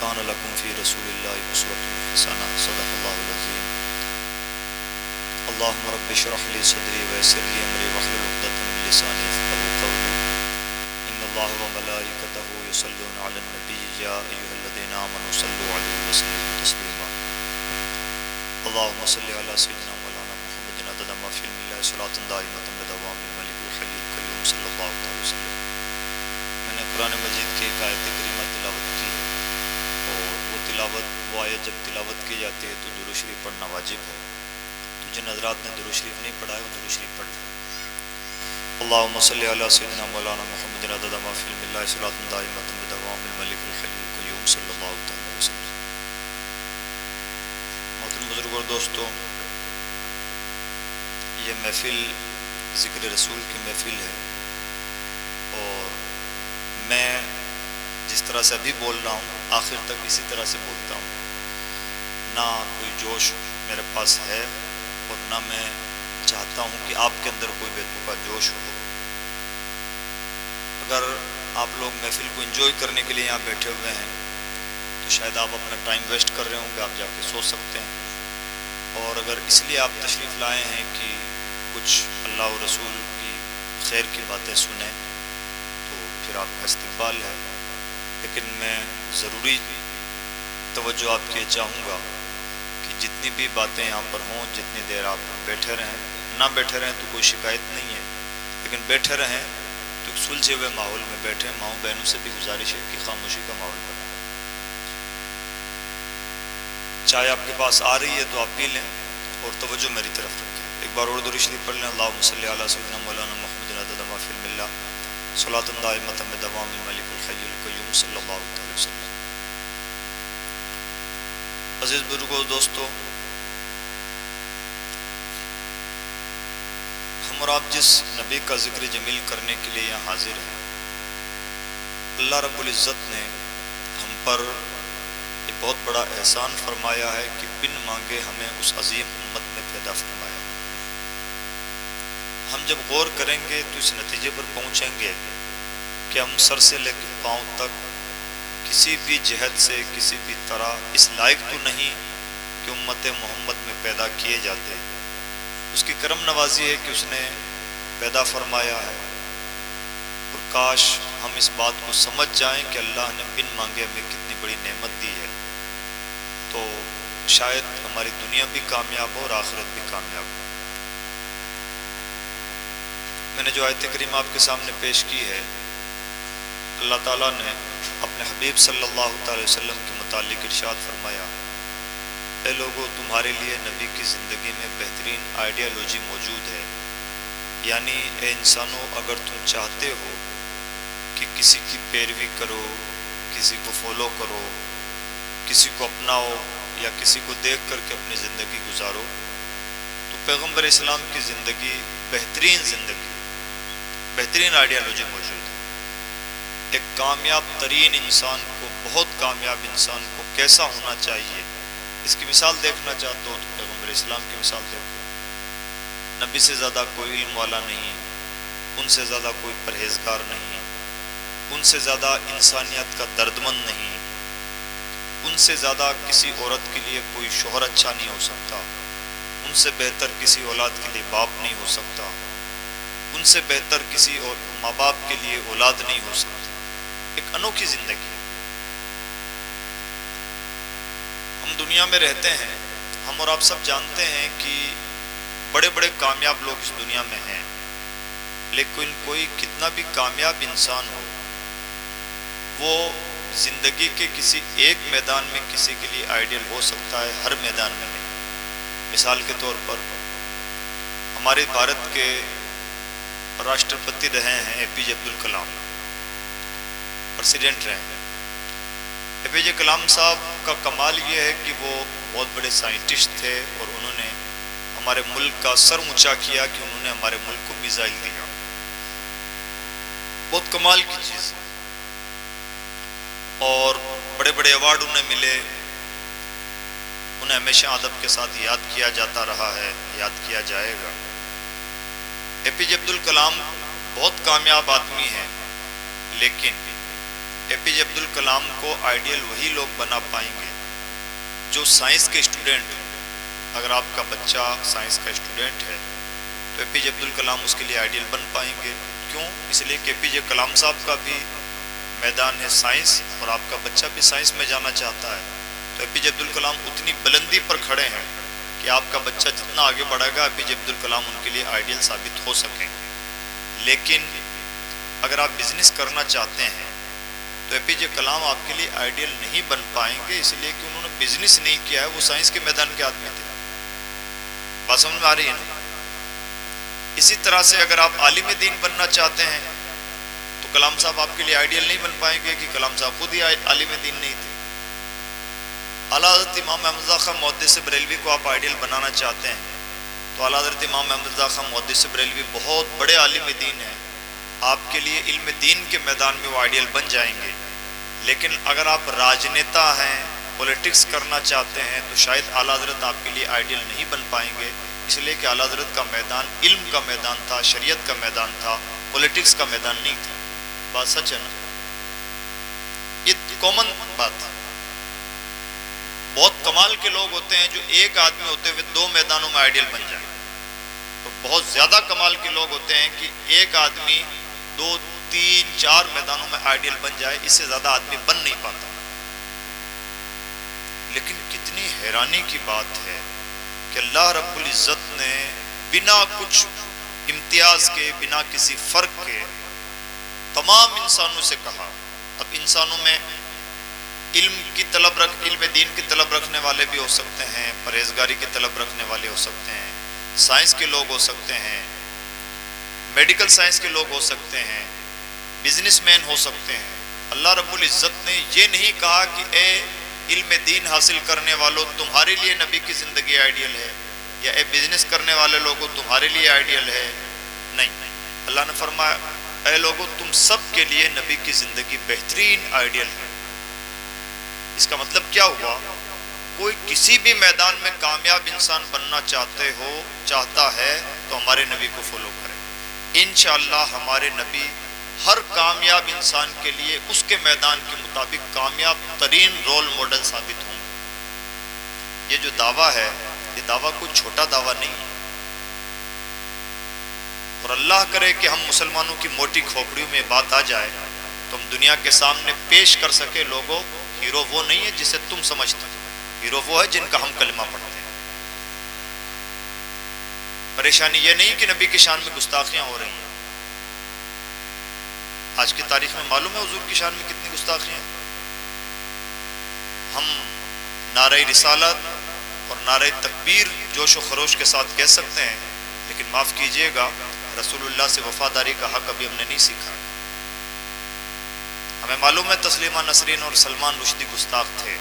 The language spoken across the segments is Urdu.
کان لکم فی رسول اللہ اسوۃ حسنہ صدق اللہ العظیم۔ اللہم رب اشرح لی صدری ویسر لی امری واحلل عقدۃ من لسانی یفقہوا قولی۔ ان اللہ وملائکتہ یصلون علی النبی یا ایھا الذین آمنوا صلوا علیہ وسلموا تسلیما۔ اللہم صل علی سیدنا مولانا محمد عدد ما فی علم اللہ صلاۃ دائمۃ بدوام الملک الحی القیوم صلی اللہ علیہ وسلم۔ میں نے قرآن مجید کی ایک آیت کریمہ تلاوت کی ہے، اور وہ آیت جب تلاوت کی جاتی ہے تو درود شریف پڑھنا واجب ہے۔ تو جن حضرات نے درود شریف نہیں پڑھا ہے وہ درود شریف پڑھ لیں۔ اللہم صلی علی سیدنا مولانا محمد عدد ما فی علم اللہ صلاۃ دائمۃ بدوام الملک الحی القیوم صلی اللہ علیہ وسلم۔ محترم بزرگوں اور دوستوں، یہ محفل ذکر رسول کی محفل ہے، اور میں جس طرح سے ابھی بول رہا ہوں آخر تک اسی طرح سے بولتا ہوں۔ نہ کوئی جوش میرے پاس ہے، اور نہ میں چاہتا ہوں کہ آپ کے اندر کوئی بے تکا جوش ہو۔ اگر آپ لوگ محفل کو انجوائے کرنے کے لیے یہاں بیٹھے ہوئے ہیں تو شاید آپ اپنا ٹائم ویسٹ کر رہے ہوں گے، آپ جا کے سو سکتے ہیں۔ اور اگر اس لیے آپ تشریف لائے ہیں کہ کچھ اللہ و رسول کی خیر کی باتیں سنیں تو پھر آپ کا استقبال ہے، لیکن میں ضروری توجہ آپ کی چاہوں گا کہ جتنی بھی باتیں یہاں پر ہوں، جتنی دیر آپ بیٹھے رہیں، نہ بیٹھے رہیں تو کوئی شکایت نہیں ہے، لیکن بیٹھے رہیں تو سلجھے ہوئے ماحول میں بیٹھیں۔ ماؤں بہنوں سے بھی گزارش ہے کہ خاموشی کا ماحول بنائیں۔ چائے آپ کے پاس آ رہی ہے تو آپ پی لیں اور توجہ میری طرف رکھیں۔ ایک بار اور درود شریف پڑھ لیں۔ اللہم صلی علی سیدنا مولانا محمد عدد ما فی علم اللہ صلاۃ دائمۃ بدوام الملک الحی القیوم صلی اللہ علیہ وسلم۔ عزیز بزرگوں دوستو، ہم اور آپ جس نبی کا ذکر جمیل کرنے کے لیے یہاں حاضر ہیں، اللہ رب العزت نے ہم پر یہ بہت بڑا احسان فرمایا ہے کہ بن مانگے ہمیں اس عظیم امت میں پیدا فرمایا۔ ہم جب غور کریں گے تو اس نتیجے پر پہنچیں گے کہ ہم سر سے لے کے پاؤں تک کسی بھی جہت سے کسی بھی طرح اس لائق تو نہیں کہ امت محمد میں پیدا کیے جاتے۔ اس کی کرم نوازی ہے کہ اس نے پیدا فرمایا ہے، اور کاش ہم اس بات کو سمجھ جائیں کہ اللہ نے بن مانگے ہمیں کتنی بڑی نعمت دی ہے، تو شاید ہماری دنیا بھی کامیاب ہو اور آخرت بھی کامیاب ہو۔ میں نے جو آیت کریمہ آپ کے سامنے پیش کی ہے، اللہ تعالیٰ نے اپنے حبیب صلی اللہ تعالی وسلم کے متعلق ارشاد فرمایا، اے لوگو تمہارے لیے نبی کی زندگی میں بہترین آئیڈیالوجی موجود ہے، یعنی اے انسانوں اگر تم چاہتے ہو کہ کسی کی پیروی کرو، کسی کو فالو کرو، کسی کو اپناؤ یا کسی کو دیکھ کر کے اپنی زندگی گزارو، تو پیغمبر اسلام کی زندگی بہترین آئیڈیالوجی موجود ہے۔ ایک کامیاب ترین انسان کو، بہت کامیاب انسان کو کیسا ہونا چاہیے، اس کی مثال دیکھنا چاہتے ہو تو پیغمبر اسلام کی مثال دیکھو۔ نبی سے زیادہ کوئی علم والا نہیں، ان سے زیادہ کوئی پرہیزگار نہیں، ان سے زیادہ انسانیت کا دردمند نہیں، ان سے زیادہ کسی عورت کے لیے کوئی شوہر اچھا نہیں ہو سکتا، ان سے بہتر کسی اولاد کے لیے باپ نہیں ہو سکتا، ان سے بہتر کسی اور ماں باپ کے لیے اولاد نہیں ہو سکتی۔ ایک انوکھی زندگی۔ ہم دنیا میں رہتے ہیں، ہم اور آپ سب جانتے ہیں کہ بڑے بڑے کامیاب لوگ اس دنیا میں ہیں، لیکن کوئی کتنا بھی کامیاب انسان ہو، وہ زندگی کے کسی ایک میدان میں کسی کے لیے آئیڈیل ہو سکتا ہے، ہر میدان میں نہیں۔ مثال کے طور پر ہمارے بھارت کے راشٹرپتی رہے ہیں اے پی جے عبد الکلام، پریسیڈنٹ رہے ہیں۔ اے پی جے کلام صاحب کا کمال یہ ہے کہ وہ بہت بڑے سائنٹسٹ تھے، اور انہوں نے ہمارے ملک کا سر اونچا کیا کہ انہوں نے ہمارے ملک کو میزائل دیا۔ بہت کمال کی چیز ہے، اور بڑے بڑے ایوارڈ انہیں ملے، انہیں ہمیشہ ادب کے ساتھ یاد کیا جاتا رہا ہے، یاد کیا جائے گا۔ اے پی جے عبد الکلام بہت کامیاب آدمی ہیں، لیکن اے پی جے عبدالکلام کو آئیڈیل وہی لوگ بنا پائیں گے جو سائنس کے اسٹوڈنٹ. اگر آپ کا بچہ سائنس کا اسٹوڈنٹ ہے تو اے پی جے عبدالکلام اس کے لیے آئیڈیل بن پائیں گے. کیوں؟ اس لیے کہ اے پی جے کلام صاحب کا بھی میدان ہے سائنس اور آپ کا بچہ بھی سائنس میں جانا چاہتا ہے. تو اے پی جے عبدالکلام اتنی بلندی پر کھڑے ہیں کہ آپ کا بچہ جتنا آگے بڑھے گا اے پی جے عبدالکلام ان کے لیے آئیڈیل ثابت ہو سکیں گے. لیکن اگر آپ بزنس کرنا چاہتے ہیں تو اے پی جے کلام آپ کے لیے آئیڈیل نہیں بن پائیں گے، اس لیے کہ انہوں نے بزنس نہیں کیا ہے، وہ سائنس کے میدان کے آدمی تھے. بات سمجھ میں آ رہی ہے نا؟ اسی طرح سے اگر آپ عالم دین بننا چاہتے ہیں تو کلام صاحب آپ کے لیے آئیڈیل نہیں بن پائیں گے، کہ کلام صاحب خود ہی عالم دین نہیں تھے. اعلیٰ حضرت امام احمد رضا خان محدث بریلوی کو آپ آئیڈیل بنانا چاہتے ہیں تو اعلیٰ حضرت امام احمد رضا خان محدث بریلوی بہت بڑے عالم دین ہیں، آپ کے لیے علم دین کے میدان میں وہ آئیڈیل بن جائیں گے. لیکن اگر آپ راجنیتا ہیں، پولیٹکس کرنا چاہتے ہیں تو شاید اعلیٰ حضرت آپ کے لیے آئیڈیل نہیں بن پائیں گے، اس لیے کہ اعلیٰ حضرت کا میدان علم کا میدان تھا، شریعت کا میدان تھا، پولیٹکس کا میدان نہیں تھا. بات سچ ہے نا؟ یہ کامن بات ہے. بہت کمال کے لوگ ہوتے ہیں جو ایک آدمی ہوتے ہوئے دو میدانوں میں آئیڈیل بن جائیں، اور بہت زیادہ کمال کے لوگ ہوتے ہیں کہ ایک آدمی 2 3 4 میدانوں میں آئیڈیل بن جائے، اس سے زیادہ آدمی بن نہیں پاتا. لیکن کتنی حیرانی کی بات ہے کہ اللہ رب العزت نے بنا کچھ امتیاز کے، بنا کسی فرق کے تمام انسانوں سے کہا. اب انسانوں میں علم دین کی طلب رکھنے والے بھی ہو سکتے ہیں، پرہیزگاری کی طلب رکھنے والے ہو سکتے ہیں، سائنس کے لوگ ہو سکتے ہیں، میڈیکل سائنس کے لوگ ہو سکتے ہیں، بزنس مین ہو سکتے ہیں. اللہ رب العزت نے یہ نہیں کہا کہ اے علم دین حاصل کرنے والوں تمہارے لیے نبی کی زندگی آئیڈیل ہے، یا اے بزنس کرنے والے لوگوں تمہارے لیے آئیڈیل ہے. نہیں، اللہ نے فرمایا اے لوگوں تم سب کے لیے نبی کی زندگی بہترین آئیڈیل ہے. اس کا مطلب کیا ہوا؟ کوئی کسی بھی میدان میں کامیاب انسان بننا چاہتا ہے تو ہمارے نبی کو فالو کرے. انشاءاللہ ہمارے نبی ہر کامیاب انسان کے لیے اس کے میدان کے مطابق کامیاب ترین رول ماڈل ثابت ہوں. یہ جو دعویٰ ہے یہ دعویٰ کوئی چھوٹا دعویٰ نہیں ہے، اور اللہ کرے کہ ہم مسلمانوں کی موٹی کھوپڑیوں میں بات آ جائے تو ہم دنیا کے سامنے پیش کر سکے لوگوں ہیرو وہ نہیں ہے جسے تم سمجھتے ہو، ہیرو وہ ہے جن کا ہم کلمہ پڑھتے ہیں. پریشانی یہ نہیں کہ نبی کی شان میں گستاخیاں ہو رہی ہیں. آج کی تاریخ میں معلوم ہے حضور کی شان میں کتنی گستاخیاں ہیں. ہم نعرہ رسالت اور نعرہ تکبیر جوش و خروش کے ساتھ کہہ سکتے ہیں، لیکن معاف کیجئے گا رسول اللہ سے وفاداری کا حق ابھی ہم نے نہیں سیکھا. ہمیں معلوم ہے تسلیمہ نسرین اور سلمان رشدی گستاخ تھے،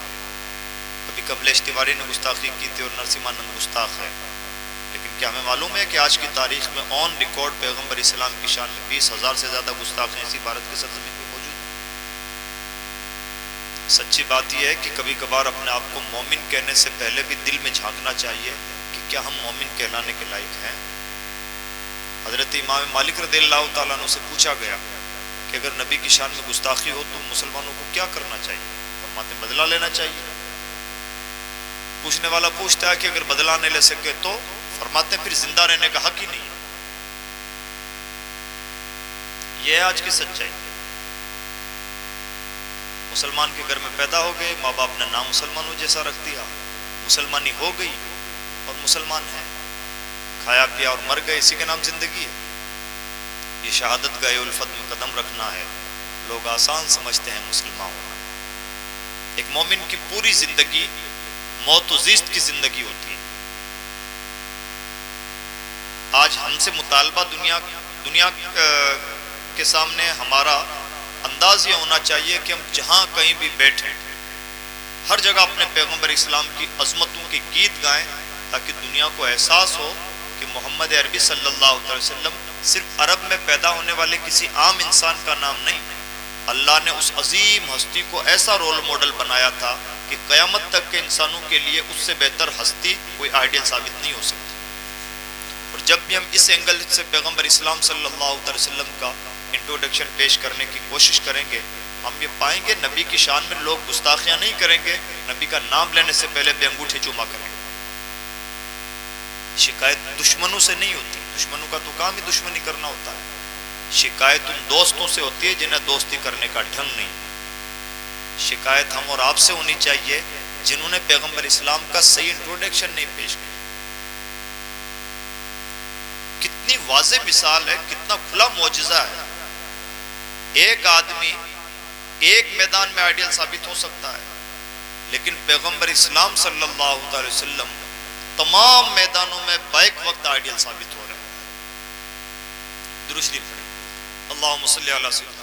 کبھی کملیش تیواری نے گستاخی کی تھی اور نرسمہ نند گستاخ ہے، لیکن کیا ہمیں معلوم ہے کہ آج کی تاریخ میں آن ریکارڈ پیغمبر اسلام کی شان میں 20,000 سے زیادہ گستاخیں اسی بھارت کے سرزمین پہ موجود ہیں. سچی بات یہ ہے کہ کبھی کبھار اپنے آپ کو مومن کہنے سے پہلے بھی دل میں جھانکنا چاہیے کہ کیا ہم مومن کہلانے کے لائق ہیں. حضرت امام مالک رضی اللہ تعالیٰ عنہ سے پوچھا گیا کہ اگر نبی کی شان میں گستاخی ہو تو مسلمانوں کو کیا کرنا چاہیے؟ فرماتے ہیں بدلہ لینا چاہیے. پوچھنے والا پوچھتا ہے کہ اگر بدلہ نہیں لے سکے تو؟ فرماتے ہیں پھر زندہ رہنے کا حق ہی نہیں. یہ ہے آج کی سچائی. مسلمان کے گھر میں پیدا ہو گئے، ماں باپ نے نام مسلمانوں جیسا رکھ دیا، مسلمانی ہو گئی اور مسلمان ہیں، کھایا پیا اور مر گئے، اسی کے نام زندگی ہے. یہ شہادت گاہ الفت میں قدم رکھنا ہے. لوگ آسان سمجھتے ہیں مسلمان ہونا. ایک مومن کی پوری زندگی موت و زیست کی زندگی ہوتی ہے. آج ہم سے مطالبہ دنیا کے سامنے ہمارا انداز یہ ہونا چاہیے کہ ہم جہاں کہیں بھی بیٹھیں ہر جگہ اپنے پیغمبر اسلام کی عظمتوں کی گیت گائیں، تاکہ دنیا کو احساس ہو کہ محمد عربی صلی اللہ علیہ وسلم صرف عرب میں پیدا ہونے والے کسی عام انسان کا نام نہیں، اللہ نے اس عظیم ہستی کو ایسا رول ماڈل بنایا تھا کہ قیامت تک کے انسانوں کے لیے اس سے بہتر ہستی کوئی آئیڈیل ثابت نہیں ہو سکتی. اور جب بھی ہم اس اینگل سے پیغمبر اسلام صلی اللہ علیہ وسلم کا انٹروڈکشن پیش کرنے کی کوشش کریں گے ہم یہ پائیں گے نبی کی شان میں لوگ گستاخیاں نہیں کریں گے، نبی کا نام لینے سے پہلے بے انگوٹھے چوما کریں گے۔ شکایت دشمنوں سے نہیں ہوتی، دشمنوں کا تو کام ہی دشمنی کرنا ہوتا ہے، شکایت ان دوستوں سے ہوتی ہے جنہیں دوستی کرنے کا ڈھنگ نہیں۔ شکایت ہم اور آپ سے ہونی چاہیے جنہوں نے پیغمبر اسلام کا صحیح انٹروڈکشن نہیں پیش کیا۔ کتنی واضح مثال ہے، کتنا کھلا معجزہ ہے۔ ایک آدمی ایک میدان میں آئیڈیل ثابت ہو سکتا ہے، لیکن پیغمبر اسلام صلی اللہ علیہ وسلم تمام میدانوں میں بیک وقت آئیڈیل ثابت ہو رہے ہیں۔ درود شریف پڑھیں۔ اللہم صلی علی سیدنا